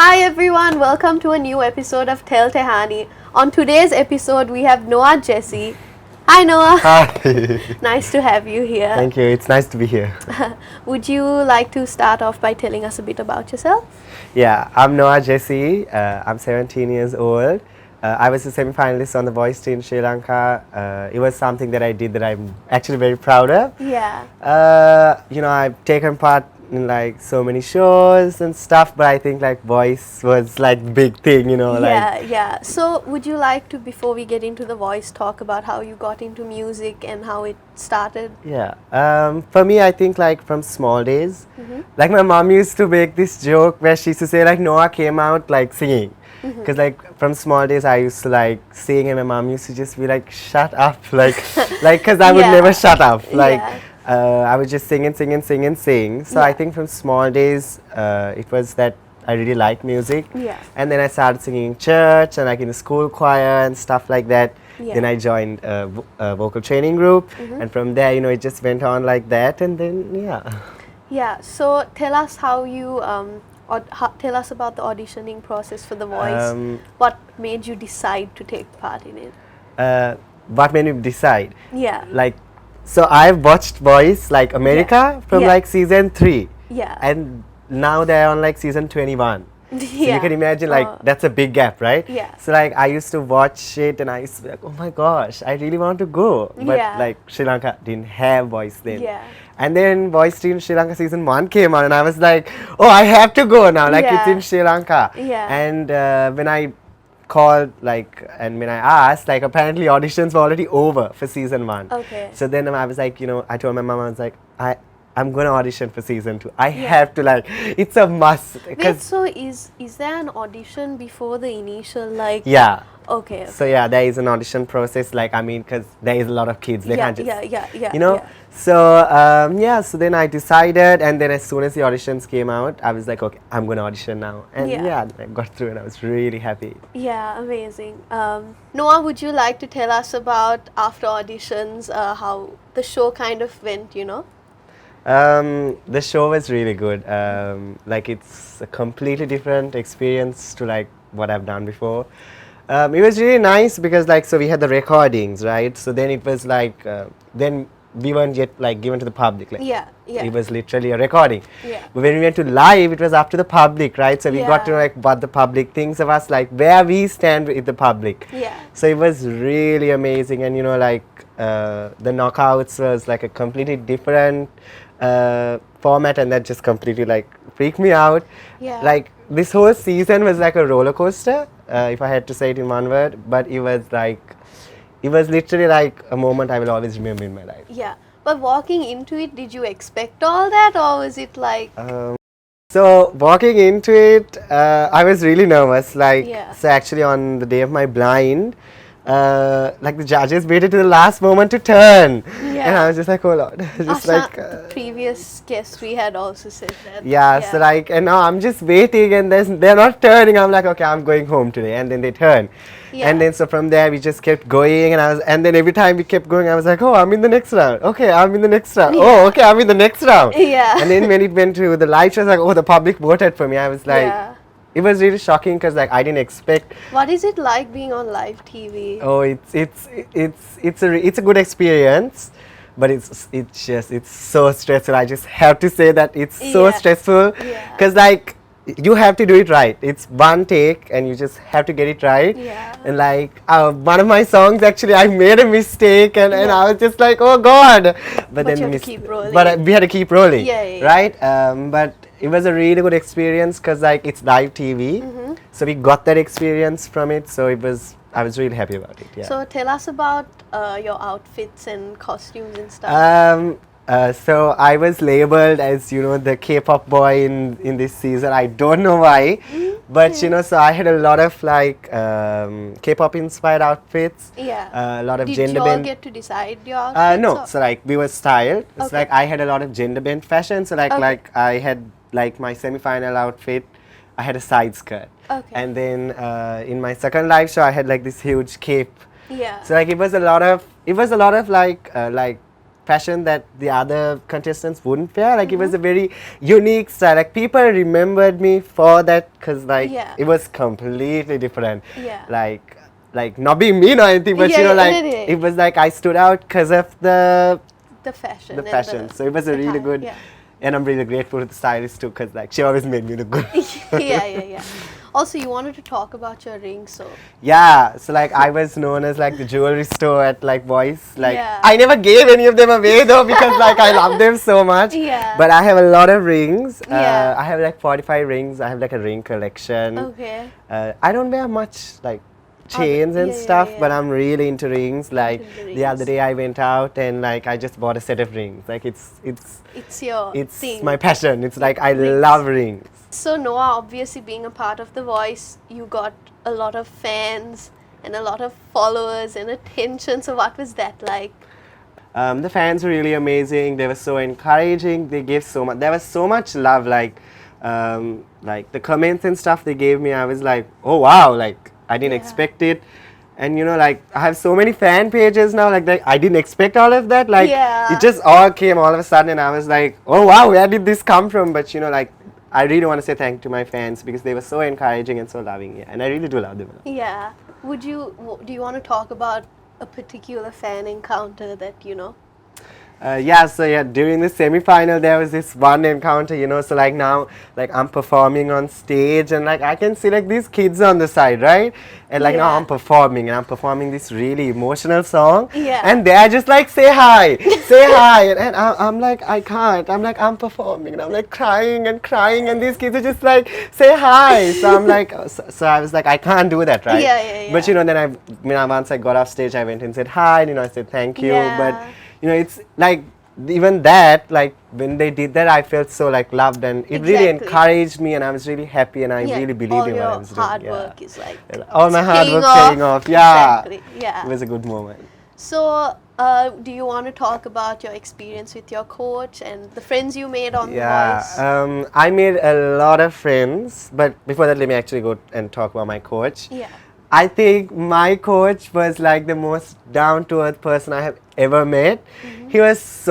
Hi everyone, welcome to a new episode of Tell Tehani. On today's episode, we have Noah Jesse. Hi Noah. Hi. Nice to have you here. Thank you. It's nice to be here. Would you like to start off by telling us a bit about yourself? Yeah, I'm Noah Jesse. I'm 17 years old. I was a semi-finalist on The Voice in Sri Lanka. It was something that I did that I'm actually very proud of. Yeah. I've taken part in like so many shows and stuff, but I think like Voice was like the big thing, Yeah. So, would you like to, before we get into The Voice, talk about how you got into music and how it started? Yeah. For me, I think like from small days, like my mom used to make this joke where she used to say like Noah came out like singing. Because like from small days I used to like sing and my mom used to just be like shut up like because I would never shut up I would just sing and sing and sing and sing. So I think from small days it was that I really liked music. And then I started singing in church and like in the school choir and stuff like that. Then I joined a vocal training group and from there it just went on like that and then So tell us how you tell us about the auditioning process for The Voice. What made you decide to take part in it? What made me decide? Yeah. Like, so I've watched Voice like America from like season 3. Yeah. And now they're on like season 21. So you can imagine like that's a big gap, right? Yeah. So like I used to watch it and I used to be like, oh my gosh, I really want to go. But like Sri Lanka didn't have Voice then. Yeah. And then Voice in Sri Lanka season 1 came on and I was like, oh, I have to go now. Like it's in Sri Lanka. Yeah. And when I called and when I asked, like apparently auditions were already over for season 1. Okay. So then I was like, I told my mom, I was like, I'm gonna audition for season 2. I have to it's a must. Wait, so is there an audition before the initial Yeah. Okay. So yeah, there is an audition process. Because there is a lot of kids, they can't just So then I decided, and then as soon as the auditions came out, I was like, okay, I'm gonna audition now, and I got through, and I was really happy. Yeah, amazing. Noah, would you like to tell us about after auditions how the show kind of went? The show was really good. It's a completely different experience to what I've done before. It was really nice because so we had the recordings, right? So then it was then we weren't yet given to the public. It was literally a recording. Yeah. But when we went to live, it was up to the public, right? So we got to know what the public thinks of us, where we stand with the public. Yeah. So it was really amazing, and the knockouts was a completely different format, and that just completely freaked me out. Yeah. This whole season was like a roller coaster, if I had to say it in one word, but it was literally a moment I will always remember in my life. Yeah, but walking into it, did you expect all that, or was it So walking into it, I was really nervous. So actually on the day of my blind, the judges waited to the last moment to turn, and I was just like, oh Lord, just the previous guest we had also said that. So and now I'm just waiting, and they're not turning. I'm like, okay, I'm going home today, and then they turn, and then so from there we just kept going, and then every time we kept going, I was like, oh, I'm in the next round. Okay, I'm in the next round. Oh, okay, I'm in the next round. And then when it went to the live show, I was like, oh, the public voted for me. I was like. It was really shocking because I didn't expect. What is it like being on live TV? Oh, it's a good experience, but it's so stressful. I just have to say that it's so stressful because you have to do it right. It's one take and you just have to get it right. And one of my songs actually I made a mistake and I was just like, oh God. But then you had to keep rolling. But we had to keep rolling. Right? But it was a really good experience because it's live TV. So we got that experience from it. So I was really happy about it. Yeah. So tell us about your outfits and costumes and stuff. So I was labeled as the Kpop Boy in this season. I don't know why, but so I had a lot of K-pop inspired outfits. A lot of gender bend. Did you all get to decide your outfits? No. So we were styled. It's I had a lot of gender bend fashion. So I had my semi-final outfit. I had a side skirt. And then in my second live show, I had this huge cape. Yeah. So it was a lot of fashion that the other contestants wouldn't wear. Like it was a very unique style. Like people remembered me for that because like Yeah. it was completely different. Yeah. Like not being mean or anything, but you know, like yeah. it was like I stood out because of the fashion. the and fashion. So it was a really attire, good, Yeah. and I'm really grateful to the stylist too, because like she always made me look good. yeah. Also, you wanted to talk about your ring, so Yeah, so like I was known as like the jewelry store at like Boys. Like Yeah. I never gave any of them away though because like I love them so much. Yeah. But I have a lot of rings. Yeah. I have like 45 rings. I have like a ring collection. okay. I don't wear much like chains and yeah, stuff, yeah. but I'm really into rings. Like Into the other rings. day I went out and like I just bought a set of rings. Like it's It's your thing. my passion. It's like I Rings. love rings. So Noah, obviously being a part of The Voice, you got a lot of fans and a lot of followers and attention. So what was that like? The fans were really amazing. They were so encouraging. They gave so much. There was so much love. Like the comments and stuff they gave me, I was like, oh wow! Like I didn't Yeah. expect it. And you know, like I have so many fan pages now. Like I didn't expect all of that. Like Yeah. it just all came all of a sudden, and I was like, oh wow, where did this come from? But you know, like I really want to say thank you to my fans because they were so encouraging and so loving. Yeah, and I really do love them. Yeah. Do you want to talk about a particular fan encounter that you know? During the semi-final there was this one encounter, you know, so like now like I'm performing on stage and like I can see like these kids on the side, right? And like now Yeah. I'm performing this really emotional song, Yeah. and they're just like say hi, say hi, and I'm like I can't, I'm performing and I'm like crying and these kids are just like say hi, so I'm like so I was like I can't do that, right? Yeah. But you know then once I got off stage I went and said hi, and, you know, I said thank you, Yeah. but you know, it's like even that, like when they did that, I felt so like loved, and it really Exactly. encouraged me, and I was really happy, and I Yeah, really believed all in what I your was doing. hard Yeah. work is like All my hard paying work off. paying off. Yeah, Exactly. Yeah. it was a good moment. So, do you want to talk about your experience with your coach and the friends you made on The Voice? I made a lot of friends, but before that, let me actually go and talk about my coach. Yeah. I think my coach was like the most down-to-earth person I have ever met.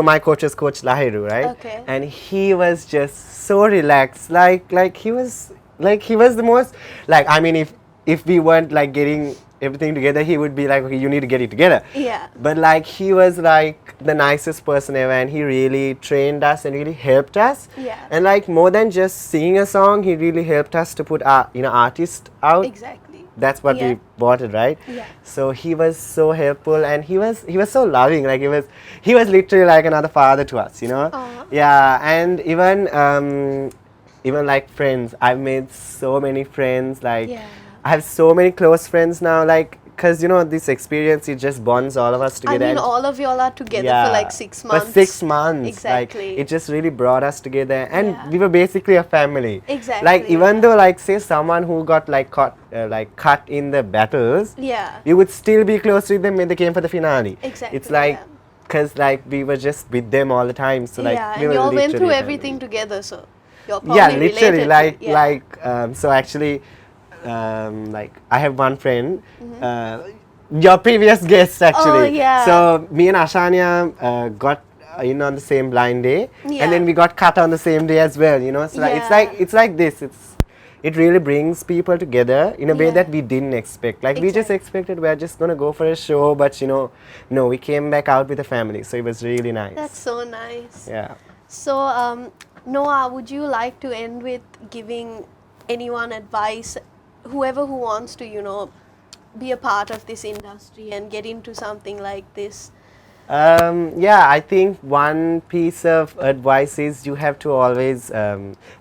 My coach was Coach Lahiru, right? Okay. And he was just so relaxed. Like he was the most, like, I mean, if we weren't like getting everything together, he would be like, okay, you need to get it together. Yeah. But like he was like the nicest person ever, and he really trained us and really helped us. Yeah. And like more than just singing a song, he really helped us to put our artist out. Exactly. That's what Yeah. we bought it, right? Yeah. So he was so helpful, and he was so loving. Like he was literally like another father to us, you know. Aw. Yeah, and even like friends. I've made so many friends. Like Yeah. I have so many close friends now. Like because you know this experience, it just bonds all of us I together. mean, and all of y'all are together for like 6 months. For 6 months. Exactly. Like, it just really brought us together, and Yeah. we were basically a family. Exactly, Like even yeah. though like say someone who got like cut in the battles, Yeah. we would still be close with them when they came for the finale. Exactly, It's like yeah. because like we were just with them all the time. So like yeah, we and were you all went literally through a everything family. together, so you're probably Yeah, literally related to- yeah. so actually like I have one friend, Mm-hmm. your previous guest actually. Oh, yeah. So me and Ashanya got in on the same blind day, Yeah. and then we got cut on the same day as well. You know, so like, Yeah. it's like this. It really brings people together in a way Yeah. that we didn't expect. Like we just Exactly. expected we're just gonna go for a show, but you know, no, we came back out with a family, so it was really nice. That's so nice. Yeah. So, Noah, would you like to end with giving anyone advice, whoever who wants to, be a part of this industry and get into something like this? I think one piece of advice is you have to always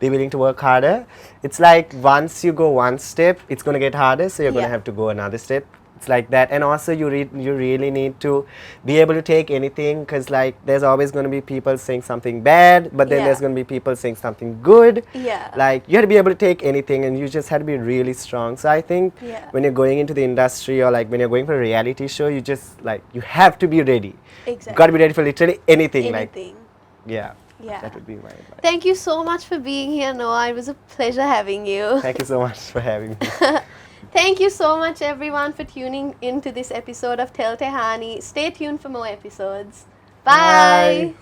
be willing to work harder. It's like once you go one step, it's going to get harder, so you're going to Yeah. have to go another step. It's like that. And also you really need to be able to take anything, because like there's always going to be people saying something bad, but then Yeah. there's going to be people saying something good. Yeah. Like you have to be able to take anything, and you just have to be really strong. So I think Yeah. when you're going into the industry, or like when you're going for a reality show, you just like you have to be ready. Exactly. Got to be ready for literally anything. Anything. Yeah. Yeah. That would be my advice. Thank you so much for being here, Noah. It was a pleasure having you. Thank you so much for having me. Thank you so much, everyone, for tuning into this episode of Tell Tehani. Stay tuned for more episodes. Bye.